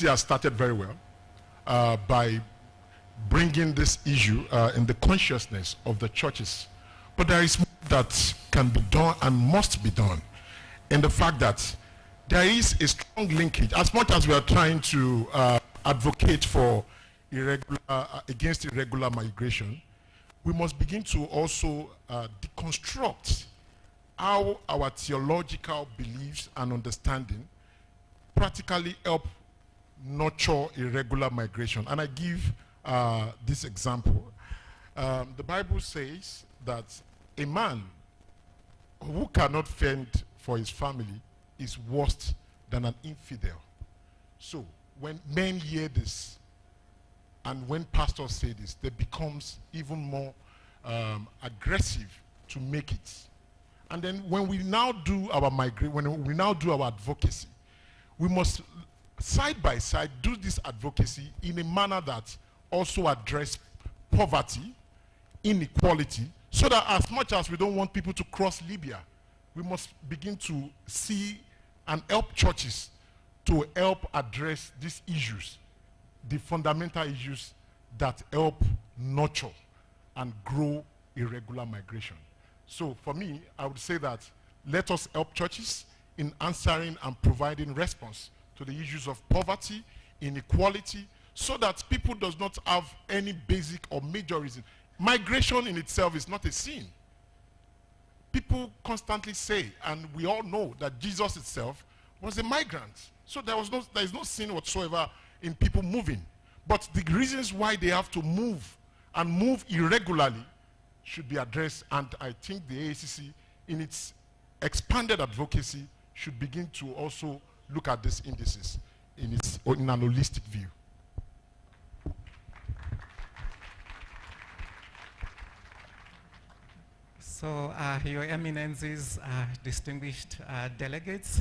has started very well by bringing this issue in the consciousness of the churches. But there is more that can be done and must be done in the fact that there is a strong linkage. As much as we are trying to advocate for against irregular migration, we must begin to also deconstruct how our theological beliefs and understanding practically help nurture irregular migration. And I give this example. The Bible says that a man who cannot fend for his family is worse than an infidel. So when men hear this, and when pastors say this, they becomes even more aggressive to make it. And then when we now do our when we now do our advocacy, we must side by side do this advocacy in a manner that also address poverty, inequality, so that as much as we don't want people to cross Libya, we must begin to see and help churches to help address these issues, the fundamental issues that help nurture and grow irregular migration. So for me, I would say that let us help churches in answering and providing response to the issues of poverty, inequality, so that people does not have any basic or major reason. Migration in itself is not a sin. People constantly say, and we all know that Jesus itself was a migrant. So there is no sin whatsoever in people moving. But the reasons why they have to move and move irregularly should be addressed, and I think the AACC in its expanded advocacy should begin to also look at these indices in an holistic view. So, Your Eminences, distinguished delegates,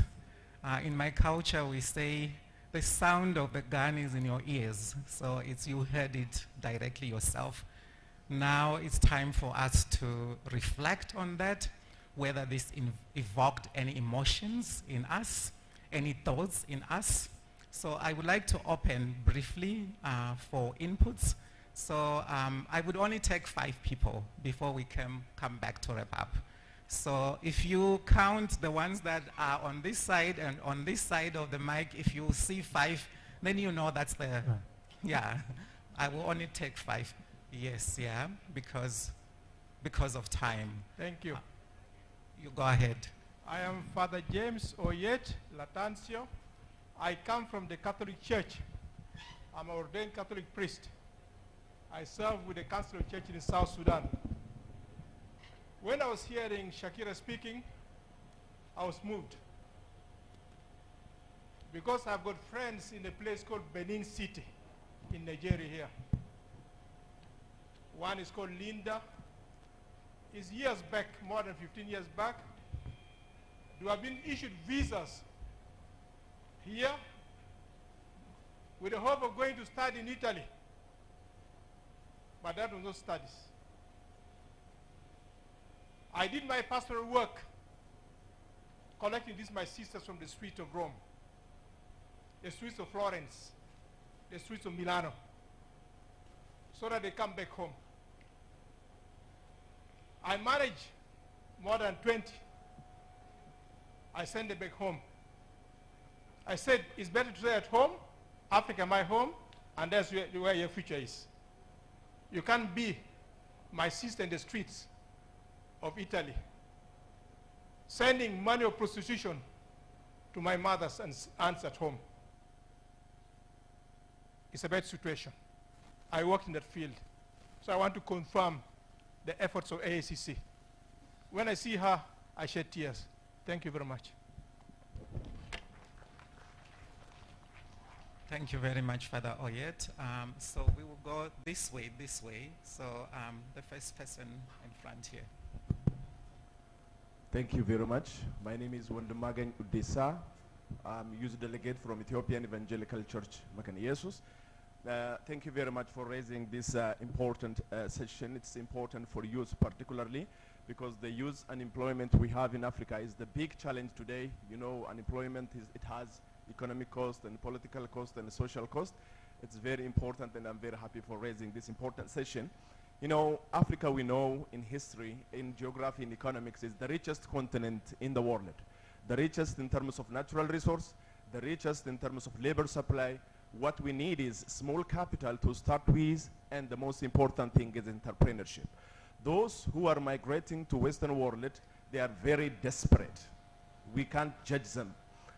in my culture we say the sound of the gun is in your ears, so you heard it directly yourself. Now it's time for us to reflect on that, whether this evoked any emotions in us, any thoughts in us. So I would like to open briefly for inputs. So I would only take 5 people before we come back to wrap up. So if you count the ones that are on this side and on this side of the mic, if you see 5, then you know that's the, yeah. I will only take 5. Yes, yeah, because of time. Thank you. You go ahead. I am Father James Oyet Latancio. I come from the Catholic Church. I'm an ordained Catholic priest. I serve with the Council of Church in South Sudan. When I was hearing Shakira speaking, I was moved. Because I've got friends in a place called Benin City in Nigeria here. One is called Linda. It's years back, more than 15 years back. They have been issued visas here with the hope of going to study in Italy. But that was not studies. I did my pastoral work collecting these my sisters from the streets of Rome, the streets of Florence, the streets of Milano, so that they come back home. I managed more than 20. I sent them back home. I said, it's better to stay at home, Africa my home, and that's where your future is. You can't be my sister in the streets of Italy, sending money of prostitution to my mothers and aunts at home. It's a bad situation. I work in that field, so I want to confirm the efforts of AACC. When I see her, I shed tears. Thank you very much. Thank you very much, Father Oyet. So we will go this way. So the first person in front here. Thank you very much. My name is Wandamagan Udesa. I'm youth delegate from Ethiopian Evangelical Church, Makan Jesus. Thank you very much for raising this important session. It's important for youth particularly because the youth unemployment we have in Africa is the big challenge today. You know, unemployment economic cost and political cost and social cost. It's very important, and I'm very happy for raising this important session. You know, Africa, we know in history, in geography, in economics, is the richest continent in the world. The richest in terms of natural resource, the richest in terms of labor supply. What we need is small capital to start with, and the most important thing is entrepreneurship. Those who are migrating to Western world, they are very desperate. We can't judge them,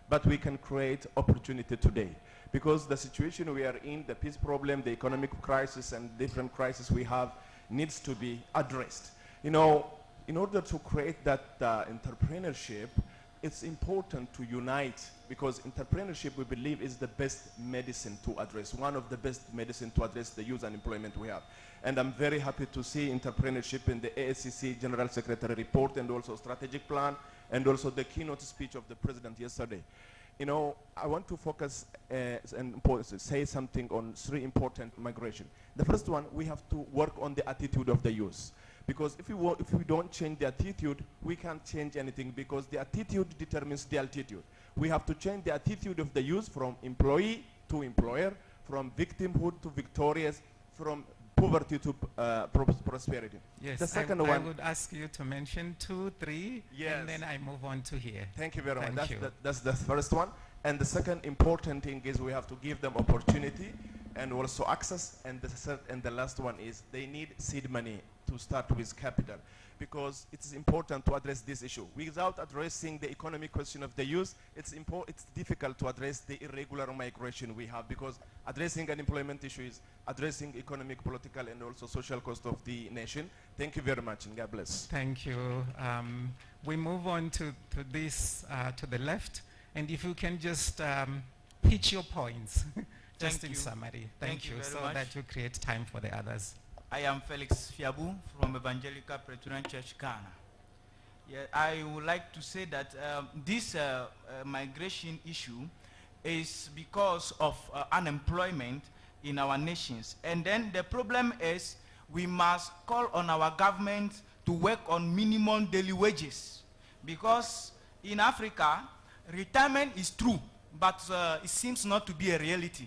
but we can create opportunity today. Because the situation we are in, the peace problem, the economic crisis, and different crises we have needs to be addressed. You know, in order to create that entrepreneurship, it's important to unite, because entrepreneurship, we believe, is the best medicine to address, one of the best medicine to address the youth unemployment we have. And I'm very happy to see entrepreneurship in the AACC General Secretary report, and also strategic plan, and also the keynote speech of the President yesterday. You know, I want to focus and say something on three important migration. The first one, we have to work on the attitude of the youth. Because if we don't change the attitude, we can't change anything, because the attitude determines the altitude. We have to change the attitude of the youth from employee to employer, from victimhood to victorious, from poverty to prosperity. Yes, the second I one, would ask you to mention 2, 3, yes, and then I move on to here. Thank you very much. Thank you. That's the first one. And the second important thing is we have to give them opportunity and also access. And the third and the last one is they need seed money to start with capital, because it is important to address this issue. Without addressing the economic question of the youth, it's difficult to address the irregular migration we have, because addressing unemployment issue is addressing economic, political, and also social cost of the nation. Thank you very much, and God bless. Thank you. We move on to this, to the left, and if you can just pitch your points, just in summary. Thank you, so that you create time for the others. I am Felix Fiabu from Evangelical Presbyterian Church, Ghana. Yeah, I would like to say that this migration issue is because of unemployment in our nations. And then the problem is we must call on our government to work on minimum daily wages. Because in Africa, retirement is true, but it seems not to be a reality.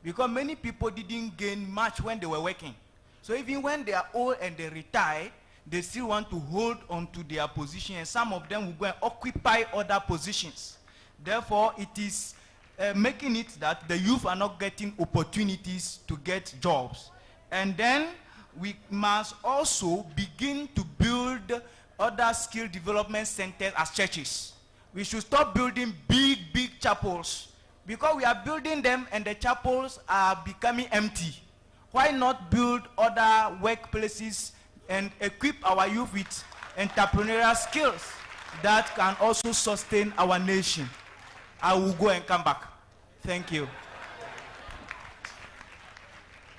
Because many people didn't gain much when they were working. So even when they are old and they retire, they still want to hold on to their position, and some of them will go and occupy other positions. Therefore, it is making it that the youth are not getting opportunities to get jobs. And then we must also begin to build other skill development centers as churches. We should stop building big chapels, because we are building them and the chapels are becoming empty. Why not build other workplaces and equip our youth with entrepreneurial skills that can also sustain our nation? I will go and come back. Thank you.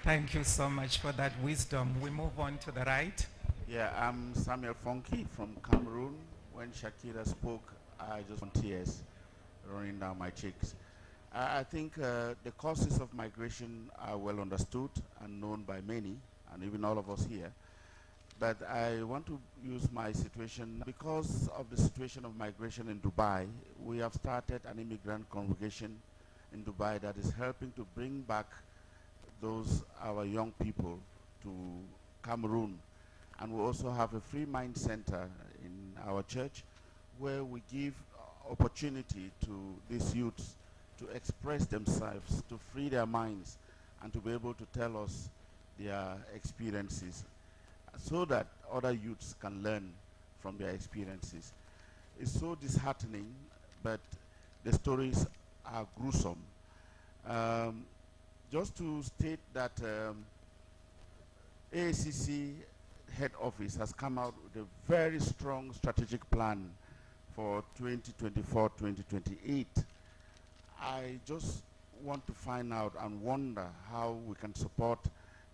Thank you so much for that wisdom. We move on to the right. Yeah, I'm Samuel Fonke from Cameroon. When Shakira spoke, I just want tears running down my cheeks. I think the causes of migration are well understood and known by many, and even all of us here. But I want to use my situation. Because of the situation of migration in Dubai, we have started an immigrant congregation in Dubai that is helping to bring back our young people to Cameroon. And we also have a free mind center in our church where we give opportunity to these youths to express themselves, to free their minds, and to be able to tell us their experiences so that other youths can learn from their experiences. It's so disheartening, but the stories are gruesome. Just to state that AACC head office has come out with a very strong strategic plan for 2024-2028. I just want to find out and wonder how we can support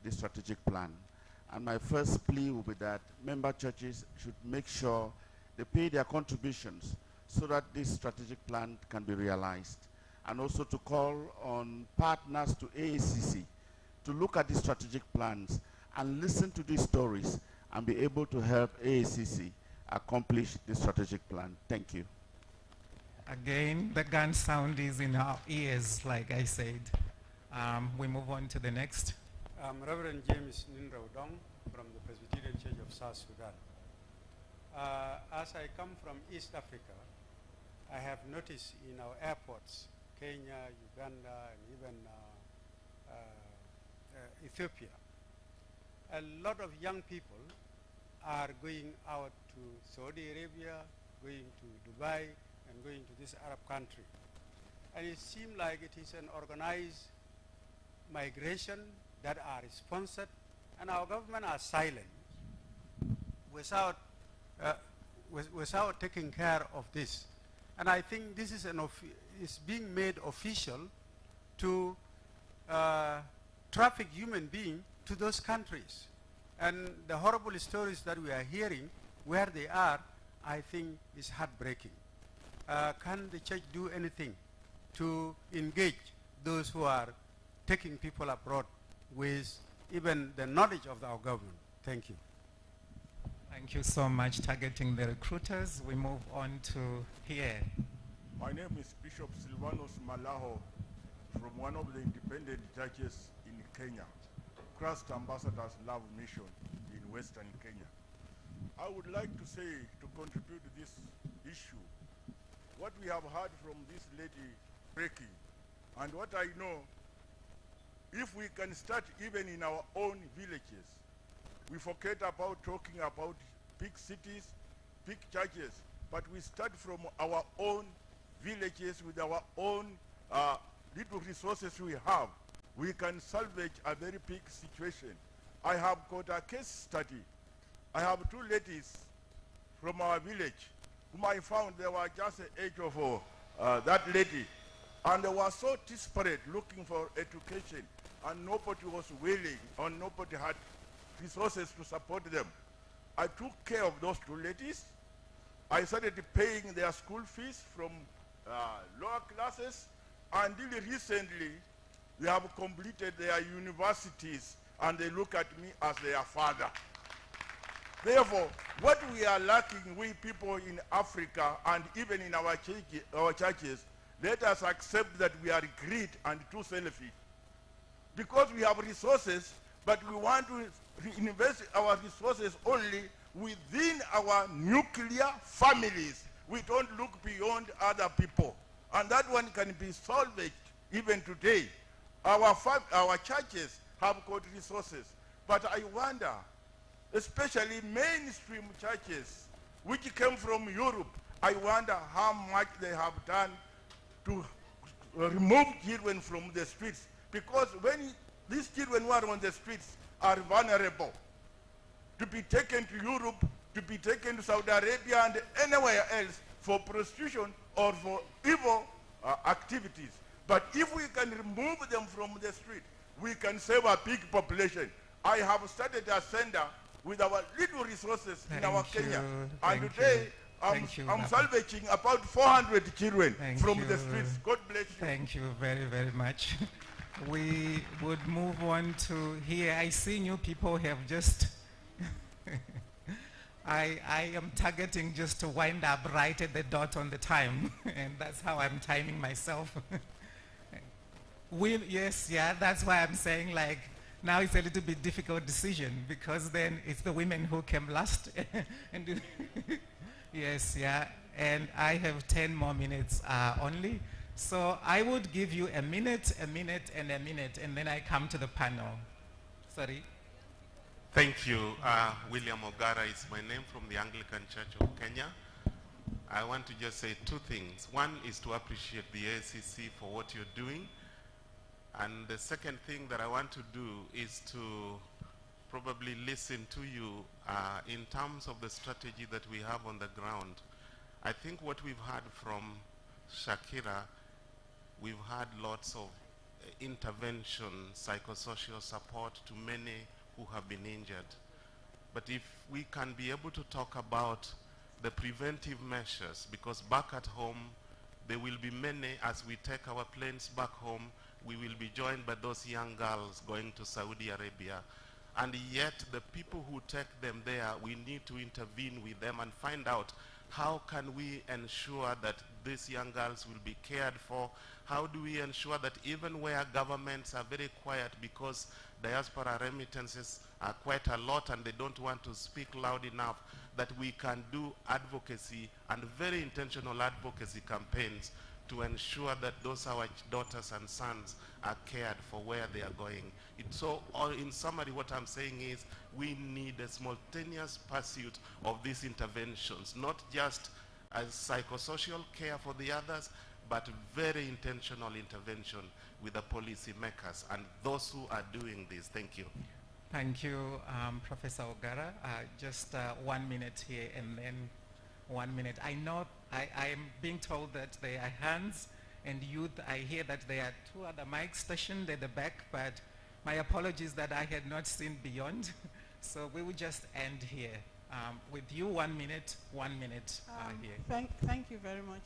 this strategic plan. And my first plea will be that member churches should make sure they pay their contributions so that this strategic plan can be realized. And also to call on partners to AACC to look at these strategic plans and listen to these stories and be able to help AACC accomplish this strategic plan. Thank you. Again, the gun sound is in our ears, like I said. We move on to the next. I'm Reverend James Ninraudong from the Presbyterian Church of South Sudan. As I come from East Africa, I have noticed in our airports, Kenya, Uganda, and even Ethiopia, a lot of young people are going out to Saudi Arabia, going to Dubai, and going to this Arab country. And it seems like it is an organized migration that are sponsored, and our government are silent without taking care of this. And I think this is is being made official to traffic human beings to those countries. And the horrible stories that we are hearing where they are, I think is heartbreaking. Can the church do anything to engage those who are taking people abroad with even the knowledge of our government? Thank you. Thank you so much, targeting the recruiters. We move on to here. My name is Bishop Silvanus Malaho from one of the independent churches in Kenya, Christ Ambassadors Love Mission in Western Kenya. I would like to say, to contribute to this issue, what we have heard from this lady breaking, and what I know, if we can start even in our own villages, we forget about talking about big cities, big churches, but we start from our own villages with our own little resources we have. We can salvage a very big situation. I have got a case study. I have two ladies from our village whom I found they were just the age of that lady, and they were so desperate looking for education, and nobody was willing, or nobody had resources to support them. I took care of those two ladies. I started paying their school fees from lower classes, until recently they have completed their universities, and they look at me as their father. Therefore, what we are lacking, we people in Africa and even in our churches, let us accept that we are greedy and too selfish. Because we have resources, but we want to invest our resources only within our nuclear families. We don't look beyond other people. And that one can be salvaged even today. Our churches have got resources. But I wonder, especially mainstream churches, which came from Europe, I wonder how much they have done to remove children from the streets. Because when these children who are on the streets are vulnerable, to be taken to Europe, to be taken to Saudi Arabia and anywhere else for prostitution or for evil activities. But if we can remove them from the street, we can save a big population. I have started a center with our little resources in our Kenya. And today, I'm salvaging about 400 children from the streets. God bless you. Thank you very, very much. We would move on to here. I see new people have just, I am targeting just to wind up right at the dot on the time. And that's how I'm timing myself. Yes, yeah, that's why I'm saying like, now it's a little bit difficult decision because then it's the women who came last. And yes, yeah, and I have 10 more minutes only. So I would give you a minute, and then I come to the panel. Sorry. Thank you. William Ogara is my name from the Anglican Church of Kenya. I want to just say two things. One is to appreciate the AACC for what you're doing. And the second thing that I want to do is to probably listen to you in terms of the strategy that we have on the ground. I think what we've heard from Shakira, we've had lots of intervention, psychosocial support to many who have been injured. But if we can be able to talk about the preventive measures, because back at home, there will be many, as we take our planes back home, we will be joined by those young girls going to Saudi Arabia. And yet the people who take them there, we need to intervene with them and find out how can we ensure that these young girls will be cared for? How do we ensure that even where governments are very quiet because diaspora remittances are quite a lot and they don't want to speak loud enough, that we can do advocacy and very intentional advocacy campaigns to ensure that those our daughters and sons are cared for where they are going. So in summary, what I'm saying is we need a simultaneous pursuit of these interventions, not just as psychosocial care for the others, but very intentional intervention with the policy makers and those who are doing this. Thank you. Thank you, Professor Ogara. Just 1 minute here and then 1 minute. I know I am being told that there are hands and youth. I hear that there are 2 other mics stationed at the back, but my apologies that I had not seen beyond. So we will just end here. With you, 1 minute, 1 minute here. Thank you very much.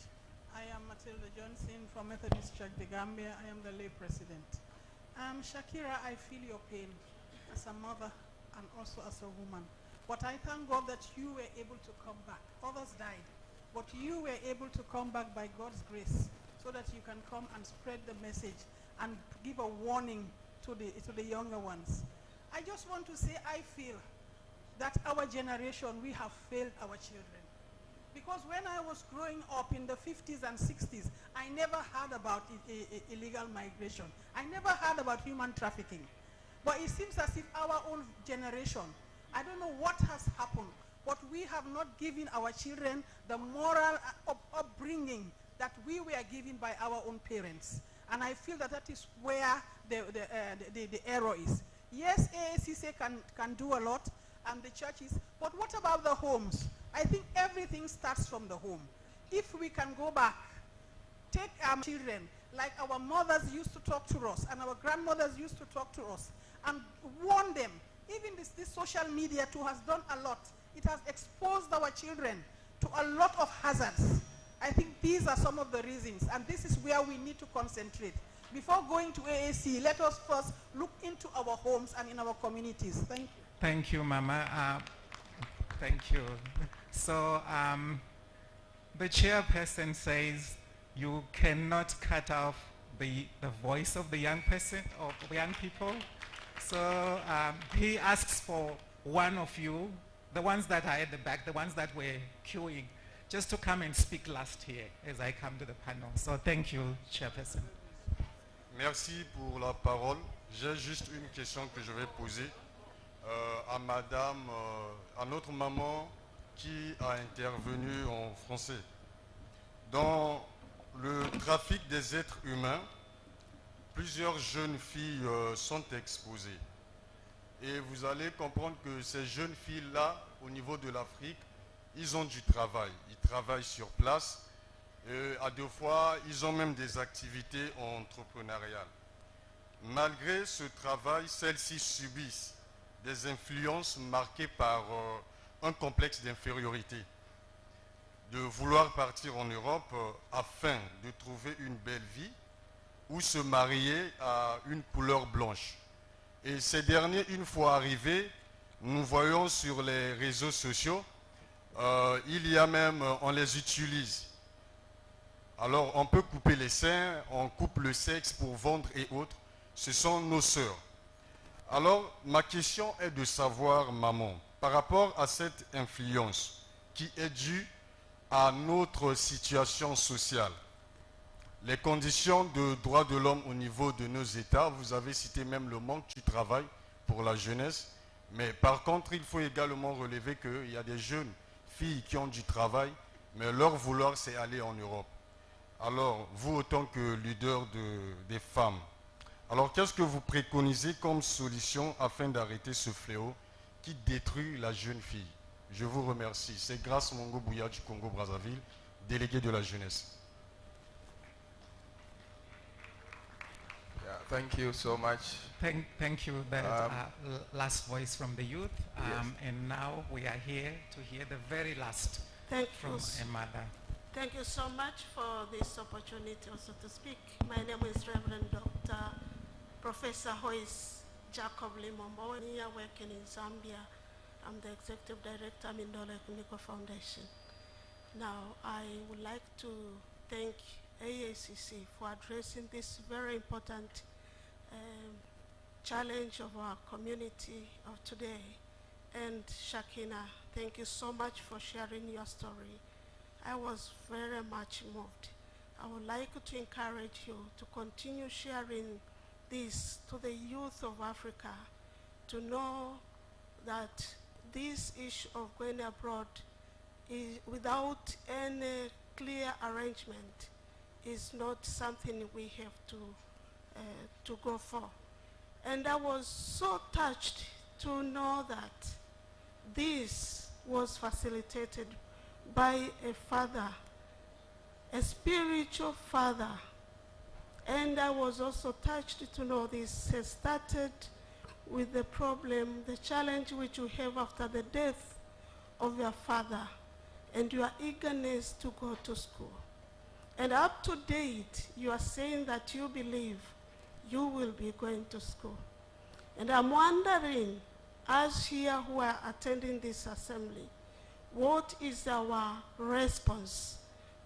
I am Matilda Johnson from Methodist Church, the Gambia. I am the lay president. Shakira, I feel your pain as a mother and also as a woman. But I thank God that you were able to come back. Others died, but you were able to come back by God's grace so that you can come and spread the message and give a warning to the younger ones. I just want to say I feel that our generation, we have failed our children. Because when I was growing up in the 50s and 60s, I never heard about illegal migration. I never heard about human trafficking. But it seems as if our own generation, I don't know what has happened, but we have not given our children the moral upbringing that we were given by our own parents. And I feel that that is where the error is. Yes, AACC can do a lot, and the churches, but what about the homes? I think everything starts from the home. If we can go back, take our children, like our mothers used to talk to us, and our grandmothers used to talk to us, and warn them. Even this social media too has done a lot. It has exposed our children to a lot of hazards. I think these are some of the reasons, and this is where we need to concentrate. Before going to AAC, let us first look into our homes and in our communities. Thank you. Thank you, Mama. Thank you. So the chairperson says you cannot cut off the voice of the young person, of the young people. So he asks for one of you, the ones that are at the back, the ones that were queuing, just to come and speak last here as I come to the panel. So thank you, chairperson. Merci pour la parole. J'ai juste une question que je vais poser à madame, à notre maman qui a intervenu en français. Dans le trafic des êtres humains, plusieurs jeunes filles sont exposées. Et vous allez comprendre que ces jeunes filles-là, au niveau de l'Afrique, ils ont du travail. Ils travaillent sur place. Et à 2 fois, ils ont même des activités entrepreneuriales. Malgré ce travail, celles-ci subissent des influences marquées par un complexe d'infériorité. De vouloir partir en Europe afin de trouver une belle vie ou se marier à une couleur blanche. Et ces derniers, une fois arrivés, nous voyons sur les réseaux sociaux, il y a même, on les utilise. Alors on peut couper les seins, on coupe le sexe pour vendre et autres. Ce sont nos sœurs. Alors ma question est de savoir, maman, par rapport à cette influence qui est due à notre situation sociale, les conditions de droits de l'homme au niveau de nos États, vous avez cité même le manque du travail pour la jeunesse, mais par contre il faut également relever qu'il y a des jeunes filles qui ont du travail, mais leur vouloir c'est aller en Europe. Alors, vous, autant que leader des femmes, alors qu'est-ce que vous préconisez comme solution afin d'arrêter ce fléau qui détruit la jeune fille? Je vous remercie. C'est Grâce Mongo Bouya du Congo-Brazzaville, délégué de la jeunesse. Yeah, thank you so much. Thank you. That last voice from the youth. Yes. And now we are here to hear the very last from a mother. Thank you so much for this opportunity also to speak. My name is Reverend Dr. Professor Hoyce Jacob Limombo, here working in Zambia. I'm the Executive Director of Mindolo Ekumiko Foundation. Now, I would like to thank AACC for addressing this very important challenge of our community of today. And Shakina, thank you so much for sharing your story. I was very much moved. I would like to encourage you to continue sharing this to the youth of Africa, to know that this issue of going abroad is, without any clear arrangement, is not something we have to go for. And I was so touched to know that this was facilitated by a father, a spiritual father. And I was also touched to know this has started with the problem, the challenge which you have after the death of your father and your eagerness to go to school. And up to date, you are saying that you believe you will be going to school. And I'm wondering, us here who are attending this assembly, what is our response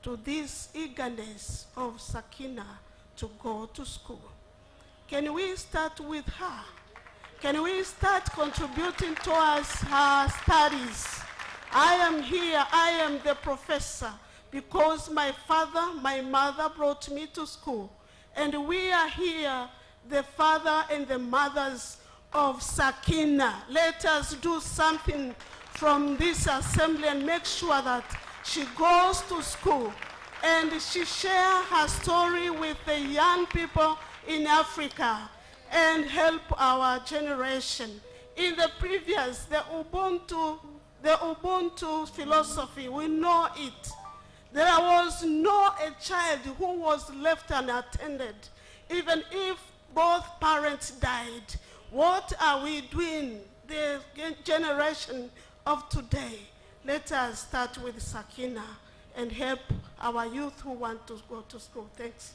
to this eagerness of Sakina to go to school? Can we start with her? Can we start contributing towards her studies? I am here, I am the professor, because my father, my mother brought me to school. And we are here, the father and the mothers of Sakina. Let us do something from this assembly and make sure that she goes to school and she shares her story with the young people in Africa and help our generation. In the previous, the Ubuntu philosophy, we know it. There was no a child who was left unattended, even if both parents died. What are we doing, the generation of today? Let us start with Sakina and help our youth who want to go to school. Thanks.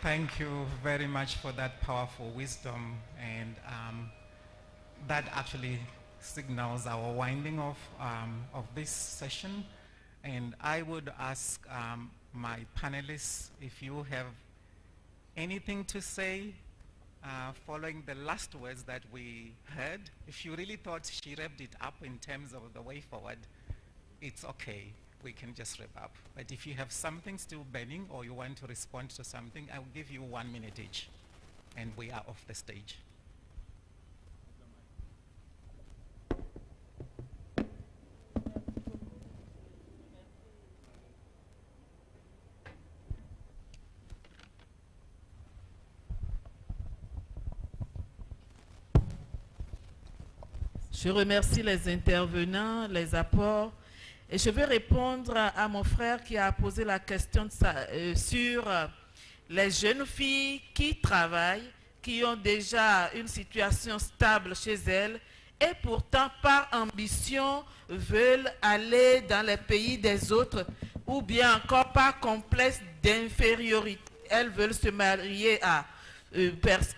Thank you very much for that powerful wisdom, and that actually signals our winding off of this session. And I would ask my panelists if you have anything to say following the last words that we heard. If you really thought she wrapped it up in terms of the way forward, it's okay. We can just wrap up. But if you have something still burning or you want to respond to something, I'll give you 1 minute each, and we are off the stage. Je remercie les intervenants, les apports, et je vais répondre à mon frère qui a posé la question sur les jeunes filles qui travaillent, qui ont déjà une situation stable chez elles et pourtant par ambition veulent aller dans les pays des autres ou bien encore par complexe d'infériorité. Elles veulent se marier à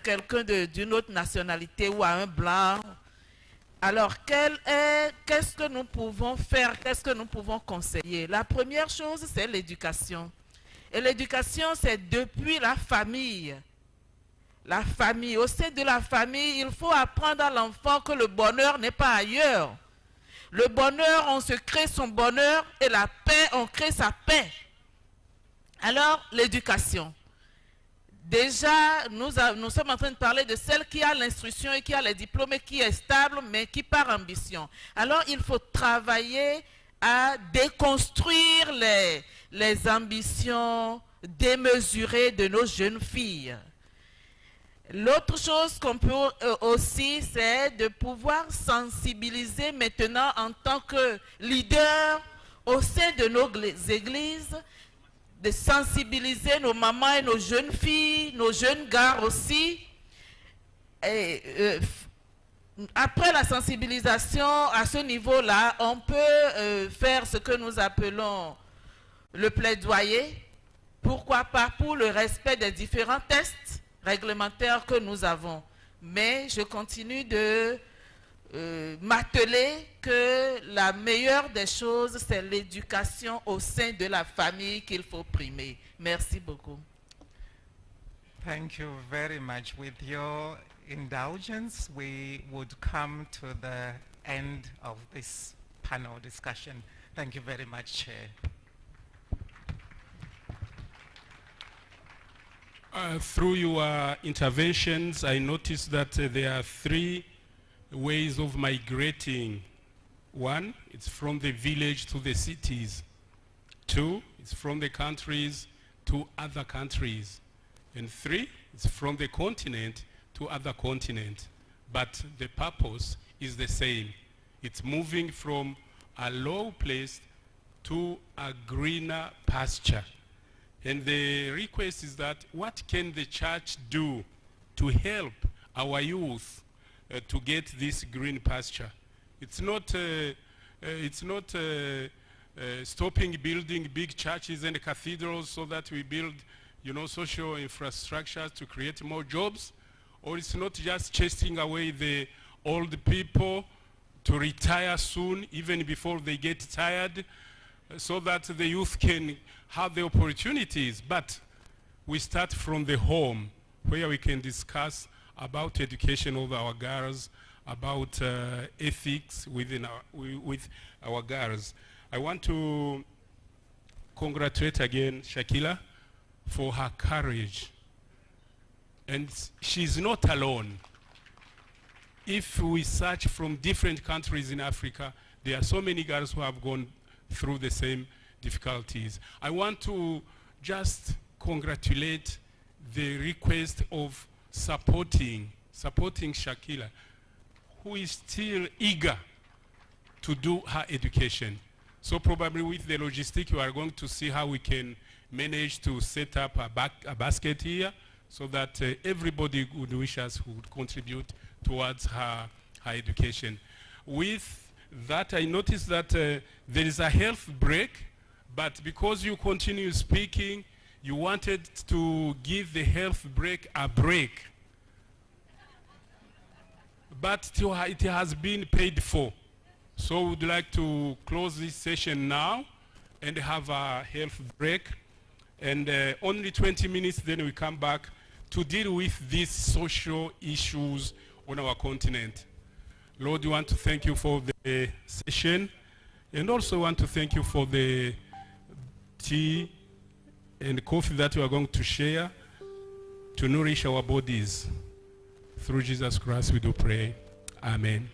quelqu'un d'une autre nationalité ou à un blanc. Alors, qu'est-ce que nous pouvons faire? Qu'est-ce que nous pouvons conseiller? La première chose, c'est l'éducation. Et l'éducation, c'est depuis la famille. La famille. Au sein de la famille, il faut apprendre à l'enfant que le bonheur n'est pas ailleurs. Le bonheur, on se crée son bonheur, et la paix, on crée sa paix. Alors, l'éducation. Déjà, nous sommes en train de parler de celle qui a l'instruction et qui a les diplômes et qui est stable, mais qui par ambition. Alors, il faut travailler à déconstruire les ambitions démesurées de nos jeunes filles. L'autre chose qu'on peut aussi, c'est de pouvoir sensibiliser maintenant en tant que leader au sein de nos églises, de sensibiliser nos mamans et nos jeunes filles, nos jeunes gars aussi. Et, après la sensibilisation, à ce niveau-là, on peut faire ce que nous appelons le plaidoyer. Pourquoi pas? Pour le respect des différents tests réglementaires que nous avons. Mais je continue de m'atteler que la meilleure des choses, c'est l'éducation au sein de la famille qu'il faut primer. Merci beaucoup. Thank you very much. With your indulgence, we would come to the end of this panel discussion. Thank you very much, Chair. Through your interventions, I noticed that there are 3 ways of migrating. 1, it's from the village to the cities. 2, it's from the countries to other countries. And 3, it's from the continent to other continent. But the purpose is the same. It's moving from a low place to a greener pasture. And the request is that what can the church do to help our youth to get this green pasture? It's not stopping building big churches and cathedrals so that we build, social infrastructure to create more jobs, or it's not just chasing away the old people to retire soon, even before they get tired, so that the youth can have the opportunities. But we start from the home, where we can discuss about education of our girls, about ethics with our girls. I want to congratulate again Shakila for her courage. And she's not alone. If we search from different countries in Africa, there are so many girls who have gone through the same difficulties. I want to just congratulate the request of supporting Shakila, who is still eager to do her education. So probably with the logistics, we are going to see how we can manage to set up a basket here so that everybody would wish us would contribute towards her education. With that, I noticed that there is a health break, but because you continue speaking, you wanted to give the health break a break. But it has been paid for. So we would like to close this session now and have a health break. And only 20 minutes, then we come back to deal with these social issues on our continent. Lord, we want to thank you for the session, and also want to thank you for the tea and coffee that we are going to share to nourish our bodies. Through Jesus Christ we do pray. Amen.